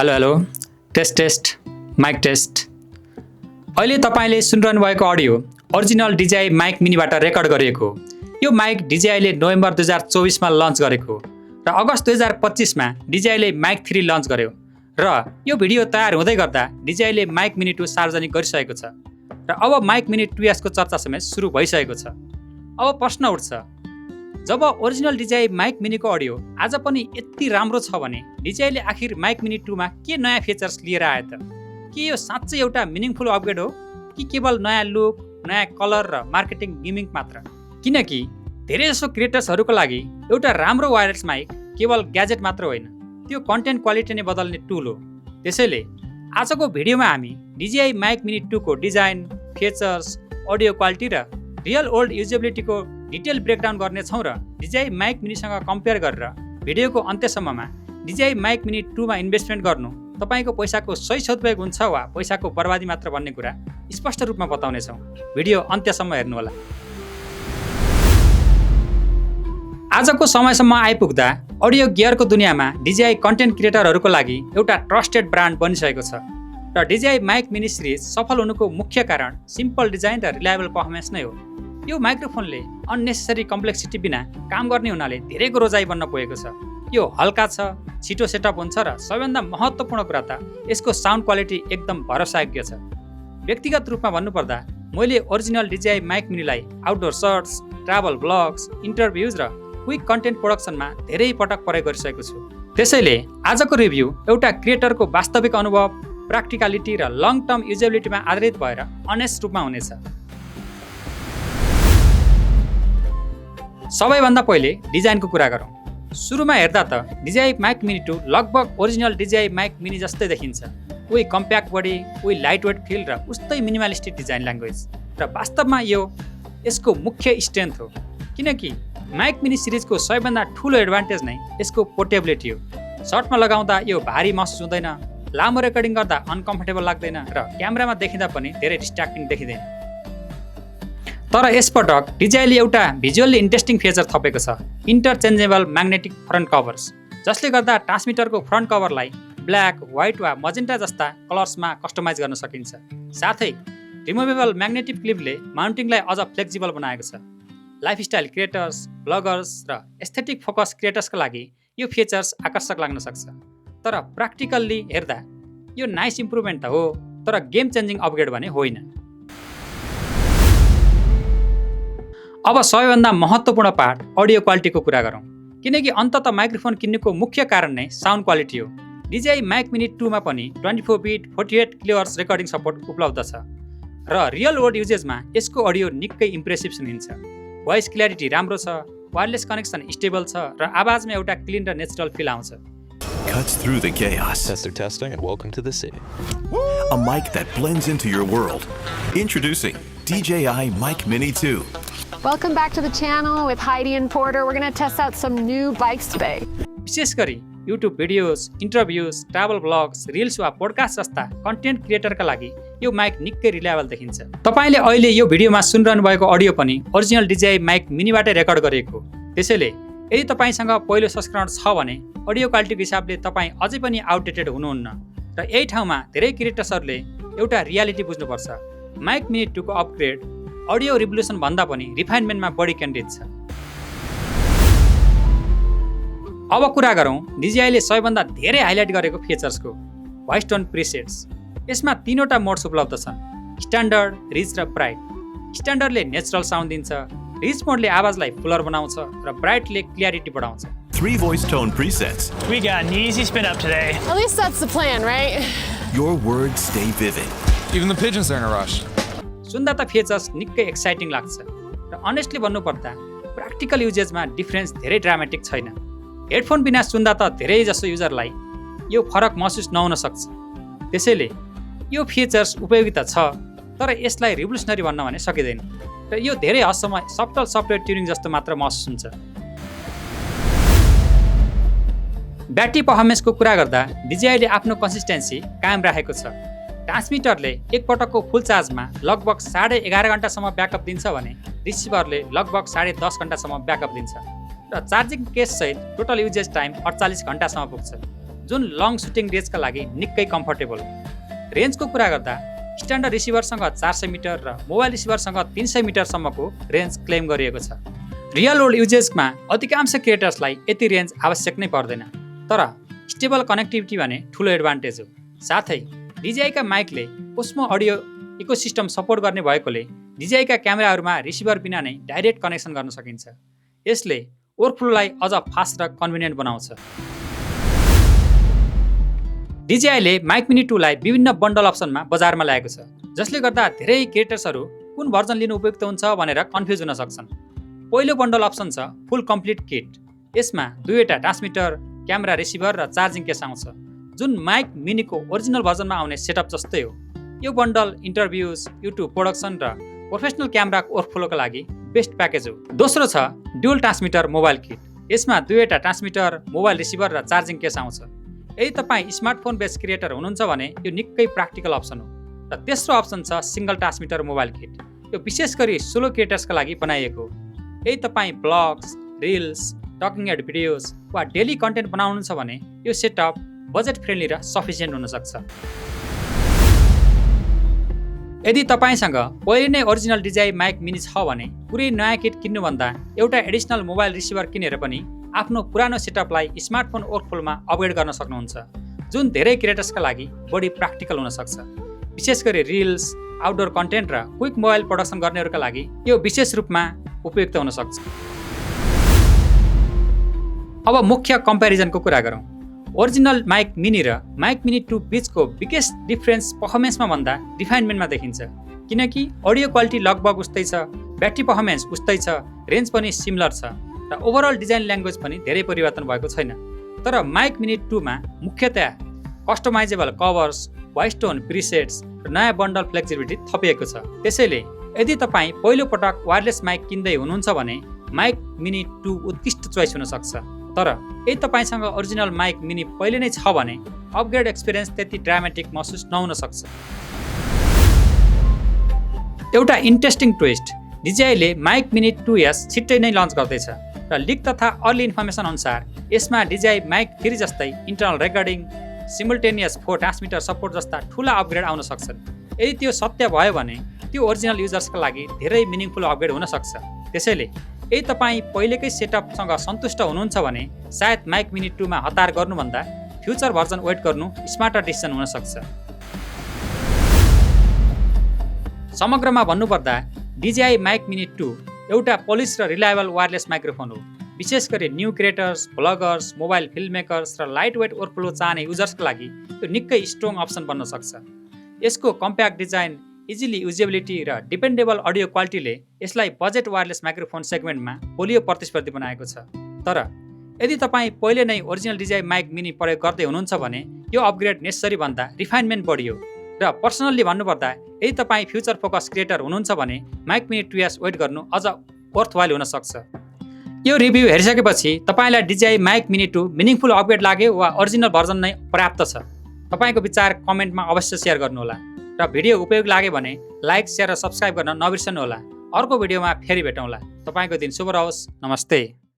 Hello test test mic test. अहिले तपाईँले सुनिरहनु भएको अडियो ओरिजिनल DJI माइक मिनीबाट रेकर्ड गरिएको। यो माइक DJIले नोभेम्बर 2024मा लन्च गरेको र अगस्त 2025मा DJIले माइक 3 लन्च गर्यो र यो भिडियो तयार हुँदै गर्दा DJIले माइक मिनी 2 सार्वजनिक गरिसकेको छ र अब माइक मिनी 2S को चर्चा समेत सुरु भइसकेको छ। अब प्रश्न उठ्छ, जब ओरिजिनल DJI माइक मिनीको अडियो आज पनि यति राम्रो छ भने DJIले आखिर माइक मिनी 2 मा के नयाँ फिचर्स लिएर आए त? के यो साँच्चै एउटा मिनिङफुल अपग्रेड हो कि केवल नयाँ लुक, नयाँ कलर र मार्केटिङ गिमिक मात्र? किनकि धेरैजसो क्रिएटर्सहरूको लागि एउटा राम्रो वायरलेस माइक केवल ग्याजेट मात्र होइन, त्यो कन्टेन्ट क्वालिटी नै बदल्ने टुल हो। त्यसैले आजको भिडियोमा हामी DJI माइक मिनी 2 को डिजाइन, फिचर्स, अडियो क्वालिटी र रियल वर्ल्ड युजेबिलिटीको डिटेल ब्रेकडाउन गर्नेछौँ र DJI माइक मिनीसँग कम्पेयर गरेर भिडियोको अन्त्यसम्ममा DJI माइक मिनी 2 मा इन्भेस्टमेन्ट गर्नु तपाईँको पैसाको सही सदुपयोग हुन्छ वा पैसाको बर्बादी मात्र भन्ने कुरा स्पष्ट रूपमा बताउनेछौँ। भिडियो अन्त्यसम्म हेर्नुहोला। आजको समयसम्म आइपुग्दा अडियो गियरको दुनियाँमा DJI कन्टेन्ट क्रिएटरहरूको लागि एउटा ट्रस्टेड ब्रान्ड बनिसकेको छ र DJI माइक मिनी सिरिज सफल हुनुको मुख्य कारण सिम्पल डिजाइन र रिलायबल पर्फर्मेन्स नै हो। यो माइक्रोफोनले अननेसेसरी कम्प्लेक्सिटी बिना काम गर्ने हुनाले धेरैको रोजाइ बन्न पुगेको छ। यो हल्का छ, छिटो सेटअप हुन्छ र सबैभन्दा महत्त्वपूर्ण कुरा त यसको साउन्ड क्वालिटी एकदम भरोसायोग्य छ। व्यक्तिगत रूपमा भन्नुपर्दा मैले ओरिजिनल DJI माइक मिनीलाई outdoor shorts, travel vlogs, interviews र क्विक कन्टेन्ट प्रोडक्सनमा धेरै पटक प्रयोग गरिसकेको छु। त्यसैले आजको रिभ्यू एउटा क्रिएटरको वास्तविक अनुभव, प्र्याक्टिकलिटी र लङ टर्म युजेबिलिटीमा आधारित भएर अनेस्ट रूपमा हुनेछ। सबैभन्दा पहिले डिजाइनको कुरा गरौँ। सुरुमा हेर्दा त DJI माइक मिनी 2 लगभग ओरिजिनल DJI माइक मिनी जस्तै देखिन्छ। उही कम्प्याक्ट बडी, उही लाइटवेट फिल र उस्तै मिनिमलिस्टिक डिजाइन ल्याङ्ग्वेज र वास्तवमा यो यसको मुख्य स्ट्रेन्थ हो। किनकि माइक मिनी सिरिजको सबैभन्दा ठुलो एडभान्टेज नै यसको पोर्टेबिलिटी हो। सर्टमा लगाउँदा यो भारी महसुस हुँदैन, लामो रेकर्डिङ गर्दा अनकम्फर्टेबल लाग्दैन र क्यामेरामा देखिँदा पनि धेरै डिस्ट्र्याक्टिङ देखिँदैन। तर यसपटक DJIले एउटा भिजुअल्ली इन्ट्रेस्टिङ फिचर थपेको छ, इन्टरचेन्जेबल म्याग्नेटिक फ्रन्ट कभर्स, जसले गर्दा ट्रान्समिटरको फ्रन्ट कभरलाई ब्ल्याक, व्हाइट वा मजेन्टा जस्ता कलर्समा कस्टमाइज गर्न सकिन्छ। साथै रिमुभेबल म्याग्नेटिक क्लिपले माउन्टिङलाई अझ फ्लेक्सिबल बनाएको छ। लाइफस्टाइल क्रिएटर्स, ब्लगर्स र एस्थेटिक फोकस क्रिएटर्सका लागि यो फिचर्स आकर्षक लाग्न सक्छ। तर प्र्याक्टिकल्ली हेर्दा यो नाइस इम्प्रुभमेन्ट त हो, तर गेम चेन्जिङ अपग्रेड भने होइन। अब सबैभन्दा महत्त्वपूर्ण पार्ट अडियो क्वालिटीको कुरा गरौँ। किनकि अन्ततः माइक्रोफोन किन्नुको मुख्य कारण नै साउन्ड क्वालिटी हो। DJI माइक मिनी 2 मा पनि 24 बिट 48 kHz रेकर्डिङ सपोर्ट उपलब्ध छ र रियल वर्ल्ड युजेजमा यसको अडियो निकै इम्प्रेसिभ सुनिन्छ। भोइस क्ल्यारिटी राम्रो छ, वायरलेस कनेक्सन स्टेबल छ र आवाजमा एउटा क्लिन र नेचुरल फिल आउँछ। Cuts through the chaos. Testing and welcome to the city. A mic that blends into your world. Introducing DJI Mic Mini 2. Welcome back to the channel with Heidi and Porter. We're going to test out some new bikes today. विशेष गरी YouTube videos, interviews, travel blogs, reels वा podcast जस्ता content क्रिएटरका लागि यो mic निकै reliable देखिन्छ। तपाईँले अहिले यो भिडियोमा सुनिरहनु भएको अडियो पनि ओरिजिनल DJI माइक मिनीबाटै रेकर्ड गरिएको। त्यसैले यदि तपाईँसँग पहिलो संस्करण छ भने अडियो क्वालिटीको हिसाबले तपाईँ अझै पनि आउटडेटेड हुनुहुन्न र यही ठाउँमा धेरै क्रिएटर्सहरूले एउटा रियालिटी बुझ्नुपर्छ। माइक मिनी 2 को अपग्रेड अडियो रिभोल्युसन भन्दा पनि रिफाइनमेन्टमा बढी केन्द्रित छ। अब कुरा गरौँ DJIले सबैभन्दा धेरै हाइलाइट गरेको फिचर्सको, भोइस टोन प्रिसेट्स। यसमा 3वटा मोड्स उपलब्ध छन्, स्ट्यान्डर्ड, रिच र ब्राइट। स्ट्यान्डर्डले नेचुरल साउन्ड दिन्छ, रिच मोडले आवाजलाई फुलर बनाउँछ र ब्राइटले क्ल्यारिटी बढाउँछ। 3 voice tone presets. We got an easy spin up today. At least that's the plan, right? Your words stay vivid. Even the pigeons are in a rush. सुन्दा त features निकै exciting लाग्छ र honestly भन्नुपर्दा practical युजेजमा difference धेरै dramatic छैन। Headphone बिना सुन्दा त धेरै जसो युजरलाई यो फरक महसुस नहुन सक्छ। त्यसैले यो फिचर्स उपयोगिता छ, तर यसलाई रिभोल्युसनरी भन्न भने सकिँदैन र यो धेरै हदसम्म सफ्टल सफ्टवेयर ट्युनिङ जस्तो मात्र महसुस हुन्छ। ब्याट्री पर्फर्मेन्सको कुरा गर्दा DJIले आफ्नो कन्सिस्टेन्सी कायम राखेको छ। ट्रान्समिटरले एक पटकको फुल चार्जमा लगभग 11.5 घण्टासम्म ब्याकअप दिन्छ भने रिसिभरले लगभग 10.5 घण्टासम्म ब्याकअप दिन्छ र चार्जिङ केस सहित टोटल युजेज टाइम 48 घण्टासम्म पुग्छ। जुन लङ सुटिङ रेन्जका लागि निकै कम्फर्टेबल। रेन्जको कुरा गर्दा स्ट्यान्डर्ड रिसिभरसँग 400 मिटर र मोबाइल रिसिभरसँग 300 मिटरसम्मको रेन्ज क्लेम गरिएको छ। रियल वर्ल्ड युजेसमा अधिकांश क्रिएटर्सलाई यति रेन्ज आवश्यक नै पर्दैन, तर स्टेबल कनेक्टिभिटी भने ठुलो एडभान्टेज हो। साथै DJI-का माइकले ओस्मो अडियो इकोसिस्टम सपोर्ट गर्ने भएकोले DJI-का क्यामेराहरूमा रिसिभर बिना नै डाइरेक्ट कनेक्सन गर्न सकिन्छ। यसले वर्कफ्लोलाई अझ फास्ट र कन्भिनियन्ट बनाउँछ। DJI-ले माइक मिनी 2 लाई विभिन्न बन्डल अप्सनमा बजारमा ल्याएको छ, जसले गर्दा धेरै क्रिएटर्सहरू कुन भर्जन लिनु उपयुक्त हुन्छ भनेर कन्फ्युज हुन सक्छन्। पहिलो बन्डल अप्सन छ फुल कम्प्लिट किट। यसमा 2वटा ट्रान्समिटर, क्यामेरा, रिसिभर र चार्जिङ केस आउँछ, जुन माइक मिनीको ओरिजिनल भर्जनमा आउने सेटअप जस्तै हो। यो बन्डल इन्टरभ्युज, युट्युब प्रोडक्सन र प्रोफेसनल क्यामेराको वर्कफ्लोका लागि बेस्ट प्याकेज हो। दोस्रो छ ड्युअल ट्रान्समिटर मोबाइल किट। यसमा 2वटा ट्रान्समिटर, मोबाइल रिसिभर र चार्जिङ केस आउँछ। यदि तपाईँ स्मार्टफोन बेस्ड क्रिएटर हुनुहुन्छ भने यो निकै प्र्याक्टिकल अप्सन हो। र तेस्रो अप्सन छ सिङ्गल ट्रान्समिटर मोबाइल किट। यो विशेष गरी सोलो क्रिएटर्सका लागि बनाइएको हो। यदि तपाईँ blogs, reels, talking head videos वा डेली कन्टेन्ट बनाउनुहुन्छ भने यो सेटअप बजेट फ्रेन्डली र सफिसियन्ट हुनसक्छ। यदि तपाईँसँग पहिले नै ओरिजिनल DJI माइक मिनी छ भने पुरै नयाँ किट किन्नुभन्दा एउटा एडिसनल मोबाइल रिसिभर किनेर पनि आफ्नो पुरानो सेटअपलाई स्मार्टफोन वर्कफ्लोमा अपग्रेड गर्न सक्नुहुन्छ, जुन धेरै क्रिएटर्सका लागि बढी प्र्याक्टिकल हुनसक्छ। विशेष गरी रिल्स, आउटडोर कन्टेन्ट र क्विक मोबाइल प्रोडक्सन गर्नेहरूका लागि यो विशेष रूपमा उपयुक्त हुन सक्छ। अब मुख्य कम्पेरिजनको कुरा गरौँ। ओरिजिनल माइक मिनी र माइक मिनी 2 बीचको बिगेस्ट डिफरेन्स पर्फर्मेन्समा भन्दा रिफाइनमेन्टमा देखिन्छ, किनकि अडियो क्वालिटी लगभग उस्तै छ, ब्याट्री पर्फर्मेन्स उस्तै छ, रेन्ज पनि सिमिलर छ र ओभरअल डिजाइन ल्याङ्ग्वेज पनि धेरै परिवर्तन भएको छैन। तर माइक मिनी 2 मा मुख्यतया customizable covers, voice tone presets र नयाँ बन्डल फ्लेक्सिबिलिटी थपिएको छ। त्यसैले यदि तपाईँ पहिलो पटक वायरलेस माइक किन्दै हुनुहुन्छ भने माइक मिनी 2 उत्कृष्ट चोइस हुन सक्छ। तर यदि तपाईँसँग ओरिजिनल माइक मिनी पहिले नै छ भने अपग्रेड एक्सपिरियन्स त्यति ड्रामेटिक महसुस नहुन सक्छ। एउटा इन्ट्रेस्टिङ ट्विस्ट, DJI-ले माइक मिनी 2S छिट्टै नै लन्च गर्दैछ र लिक तथा अर्ली इन्फर्मेसन अनुसार यसमा DJI माइक 3 जस्तै internal recording, simultaneous 4 transmitter support जस्ता ठुला अपग्रेड आउन सक्छन्। यदि त्यो सत्य भयो भने त्यो ओरिजिनल युजर्सका लागि धेरै मिनिङफुल अपग्रेड हुन सक्छ। त्यसैले यदि तपाईँ पहिलेकै सेटअपसँग सन्तुष्ट हुनुहुन्छ भने सायद माइक मिनी 2 मा हतार गर्नुभन्दा फ्युचर भर्जन वेट गर्नु स्मार्टर डिसिजन हुन सक्छ। समग्रमा भन्नुपर्दा DJI माइक मिनी 2 एउटा पोलिस र रिलायबल वायरलेस माइक्रोफोन हो। विशेष गरी new creators, bloggers, mobile filmmakers र लाइट वेट वर्कफ्लो चाहने युजर्सका लागि यो निकै स्ट्रङ अप्सन बन्न सक्छ। यसको कम्प्याक्ट डिजाइन, इजिली युजेबिलिटी र डिपेन्डेबल अडियो क्वालिटीले यसलाई बजेट वायरलेस माइक्रोफोन सेगमेन्टमा बलियो प्रतिस्पर्धी बनाएको छ। तर यदि तपाईँ पहिले नै ओरिजिनल DJI माइक मिनी प्रयोग गर्दै हुनुहुन्छ भने यो अपग्रेड नेसेसरी भन्दा रिफाइनमेन्ट बढी हो। र पर्सनल्ली भन्नुपर्दा यदि तपाईँ फ्युचर फोकस क्रिएटर हुनुहुन्छ भने माइक मिनी 2S वेट गर्नु अझ वर्थवाइल हुन सक्छ। यो रिभ्यू हेरिसकेपछि तपाईँलाई DJI mic mini 2 meaningful upgrade लाग्यो वा ओरिजिनल भर्जन नै पर्याप्त छ? तपाईँको विचार कमेन्टमा अवश्य सेयर गर्नुहोला र भिडियो उपयोग लाग्यो भने लाइक, सेयर र सब्स्क्राइब गर्न नबिर्सनुहोला। अर्को भिडियोमा फेरि भेटौँला। तपाईँको दिन शुभ रहोस्। नमस्ते।